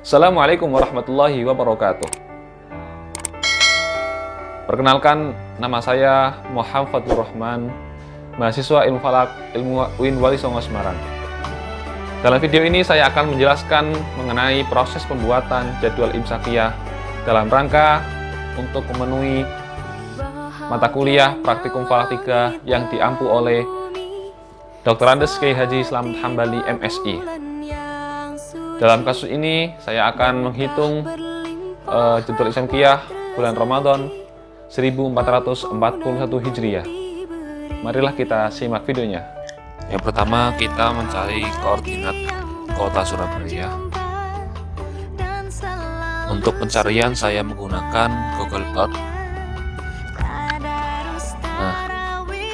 Assalamualaikum warahmatullahi wabarakatuh. Perkenalkan, nama saya Muhammad Fathur Rahman, mahasiswa Ilmu Falak Ilmu UIN Wali Songo Semarang. Dalam video ini saya akan menjelaskan mengenai proses pembuatan jadwal imsakiyah dalam rangka untuk memenuhi mata kuliah praktikum Falak 3 yang diampu oleh Dr. Andes Kiai Haji Slamet Hambali MSI. Dalam kasus ini saya akan menghitung jadwal imsakiyah bulan Ramadan 1441 Hijriah. Marilah kita simak videonya. Yang pertama, kita mencari koordinat kota Surabaya. Untuk pencarian saya menggunakan Google Earth. Nah,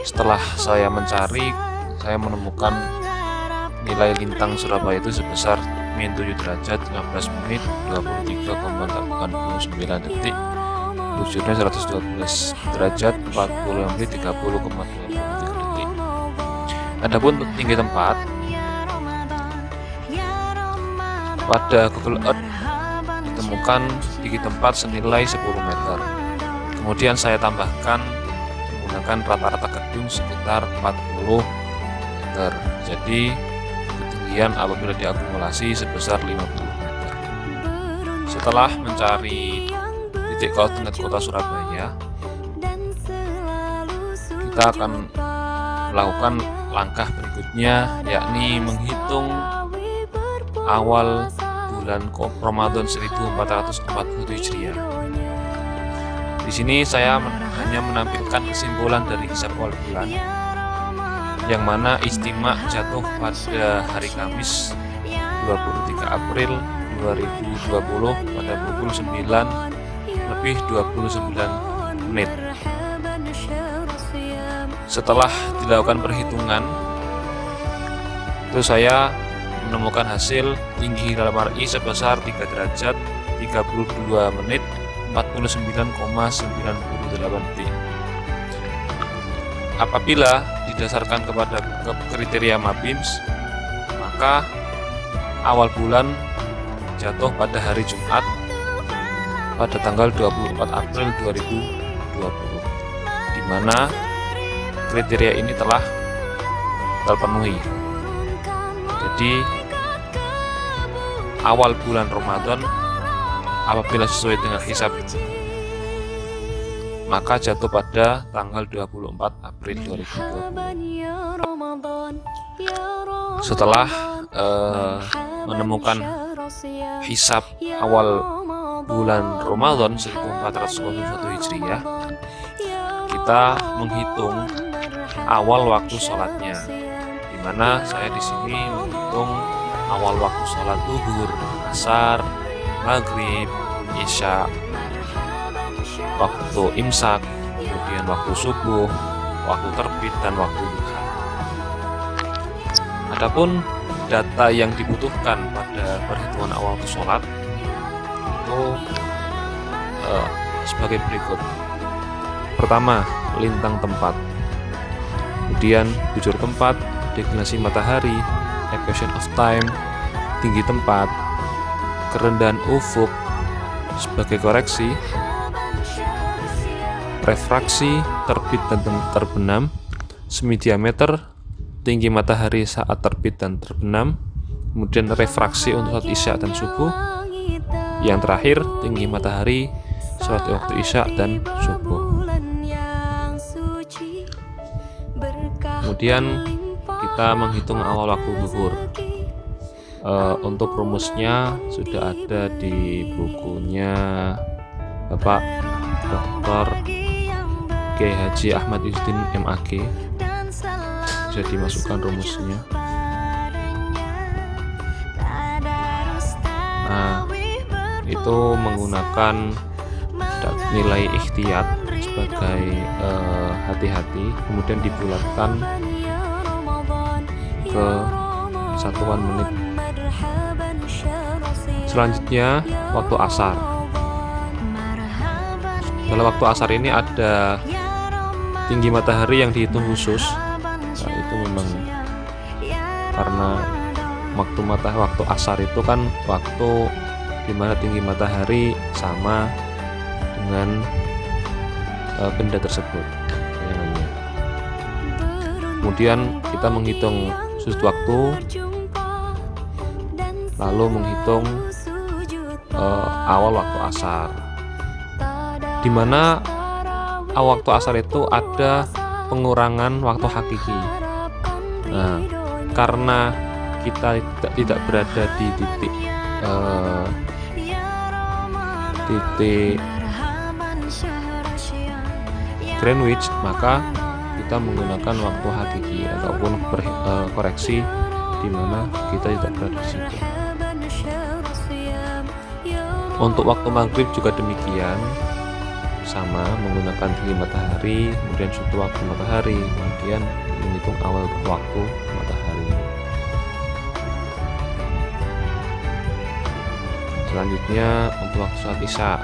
setelah saya mencari, saya menemukan nilai lintang Surabaya itu sebesar min 7 derajat 15 menit 23,89 detik, lujurnya 112 derajat 40 menit 30,23 detik. Adapun untuk tinggi tempat, pada Google Earth ditemukan tinggi tempat senilai 10 meter. Kemudian saya tambahkan menggunakan rata-rata gedung sekitar 40 meter. Jadi ketinggian apabila diakumulasi sebesar 50 meter. Setelah mencari titik koordinat kota Surabaya, kita akan melakukan langkah berikutnya, yakni menghitung awal bulan Ramadan 1441 Hijriah. Di sini saya hanya menampilkan kesimpulan dari hisab awal bulan, yang mana istimak jatuh pada hari Kamis 23 April 2020 pada pukul 9:29 menit. Setelah dilakukan perhitungan, itu saya menemukan hasil tinggi hilal mar'i sebesar 3 derajat 32 menit 49,98 detik. Apabila didasarkan kepada kriteria MAPIMS, maka awal bulan jatuh pada hari Jumat pada tanggal 24 April 2020, di mana kriteria ini telah terpenuhi. Jadi awal bulan Ramadan apabila sesuai dengan hisab maka jatuh pada tanggal 24 April 2020. Setelah menemukan hisab awal bulan Ramadan 1441 Hijriah, kita menghitung awal waktu sholatnya, di mana saya di sini menghitung awal waktu sholat zuhur, asar, maghrib, isya, waktu imsak, kemudian waktu subuh, waktu terbit, dan waktu duha. Adapun data yang dibutuhkan pada perhitungan awal waktu sholat itu sebagai berikut. Pertama, lintang tempat, kemudian bujur tempat, deklinasi matahari, equation of time, tinggi tempat, kerendahan ufuk sebagai koreksi, refraksi, terbit dan terbenam, semi diameter, tinggi matahari saat terbit dan terbenam, kemudian refraksi untuk saat isya dan subuh, yang terakhir tinggi matahari saat waktu isya dan subuh. Kemudian kita menghitung awal waktu zuhur. Untuk rumusnya sudah ada di bukunya Bapak Dr. Kiai Haji Ahmad Izzuddin MAG, bisa dimasukkan rumusnya. Nah, itu menggunakan nilai ikhtiyat sebagai hati-hati, kemudian dibulatkan ke satuan menit. Selanjutnya waktu asar. Dalam waktu asar ini ada tinggi matahari yang dihitung khusus. Nah, itu memang karena waktu asar itu kan waktu di mana tinggi matahari sama dengan benda tersebut bayangannya. Kemudian kita menghitung sudut waktu, lalu menghitung awal waktu asar, di mana awal waktu asar itu ada pengurangan waktu hakiki. Nah, karena kita tidak berada di titik Greenwich, maka kita menggunakan waktu hakiki ataupun koreksi di mana kita tidak berada di situ. Untuk waktu maghrib juga demikian, sama menggunakan tinggi matahari, kemudian sudut waktu matahari, kemudian menghitung awal waktu matahari. Selanjutnya untuk waktu sholat isya,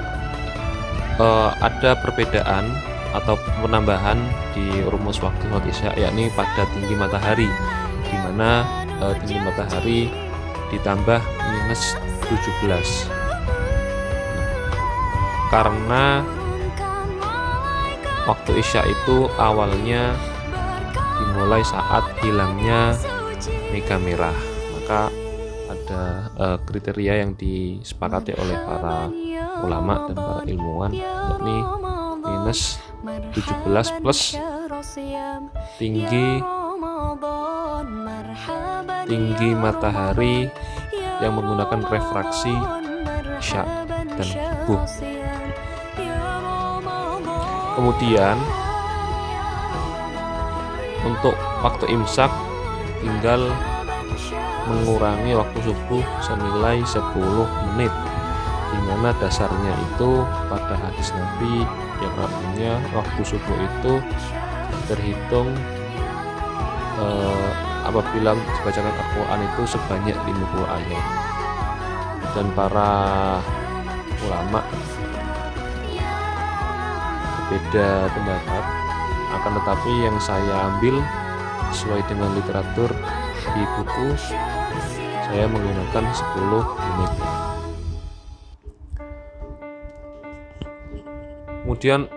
ada perbedaan atau penambahan di rumus waktu sholat isya, yakni pada tinggi matahari, di mana tinggi matahari ditambah minus 17. Karena waktu isya itu awalnya dimulai saat hilangnya mega merah, maka ada kriteria yang disepakati oleh para ulama dan para ilmuwan, yakni minus 17 plus tinggi matahari yang menggunakan refraksi isya dan subuh. Kemudian untuk waktu imsak tinggal mengurangi waktu subuh senilai 10 menit, di mana dasarnya itu pada hadis Nabi yang artinya waktu subuh itu terhitung apabila dibacakan Al-Quran itu sebanyak 50 ayat. Dan para ulama berbeda pendapat, akan tetapi yang saya ambil sesuai dengan literatur di buku, saya menggunakan 10 menit. Kemudian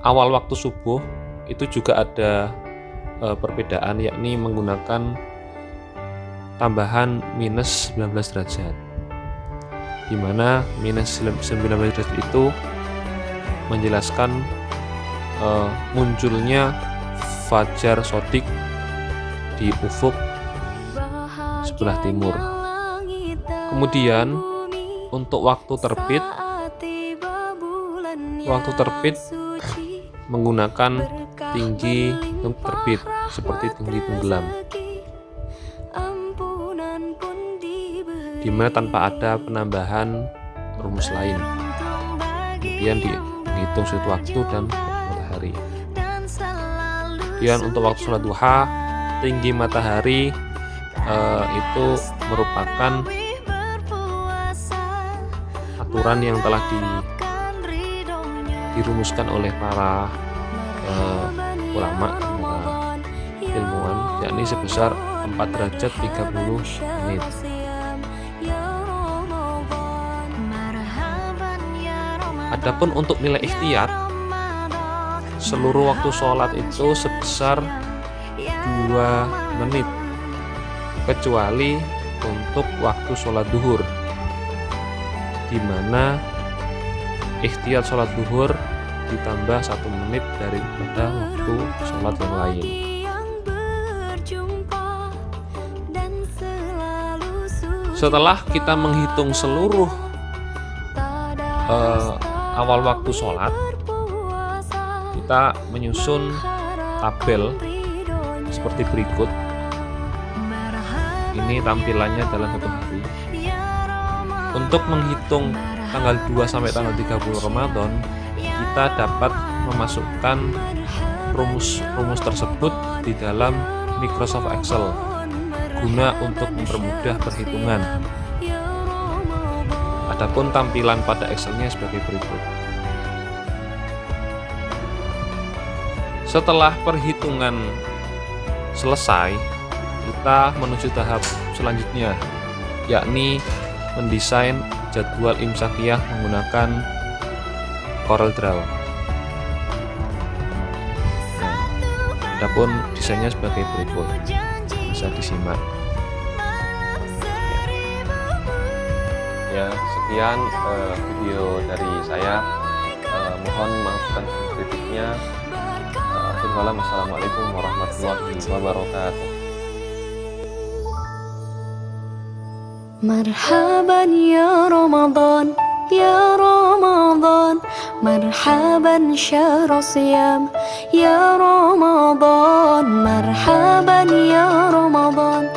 awal waktu subuh itu juga ada perbedaan, yakni menggunakan tambahan minus 19 derajat, di mana minus 19 derajat itu menjelaskan munculnya fajar shodiq di ufuk sebelah timur. Kemudian untuk waktu terbit menggunakan tinggi terbit seperti tinggi tenggelam, di mana tanpa ada penambahan rumus lain. Kemudian dihitung sudut waktu dan matahari. Kemudian untuk waktu sholat duha, tinggi matahari itu merupakan aturan yang telah dirumuskan oleh para ulama dan para ilmuwan, yakni sebesar 4 derajat 30 menit. Adapun untuk nilai ikhtiyat, seluruh waktu sholat itu sebesar 2 menit, kecuali untuk waktu sholat duhur, di mana ikhtiyat sholat duhur ditambah 1 menit daripada waktu sholat yang lain. Setelah kita menghitung seluruh awal waktu sholat, kita menyusun tabel seperti berikut. Ini tampilannya dalam satu hari. Untuk menghitung tanggal 2 sampai tanggal 30 Ramadan, kita dapat memasukkan rumus tersebut di dalam Microsoft Excel guna untuk mempermudah perhitungan. Adapun tampilan pada Excelnya sebagai berikut. Setelah perhitungan selesai, kita menuju tahap selanjutnya, yakni mendesain jadwal imsakiyah menggunakan CorelDRAW. Adapun desainnya sebagai berikut, bisa disimak. Ya, sekian video dari saya. Mohon maafkan kritiknya. Wassalamualaikum warahmatullahi wabarakatuh. Marhaban ya Ramadan, ya Ramadan, marhaban syahr siyam, ya Ramadan, marhaban ya Ramadan.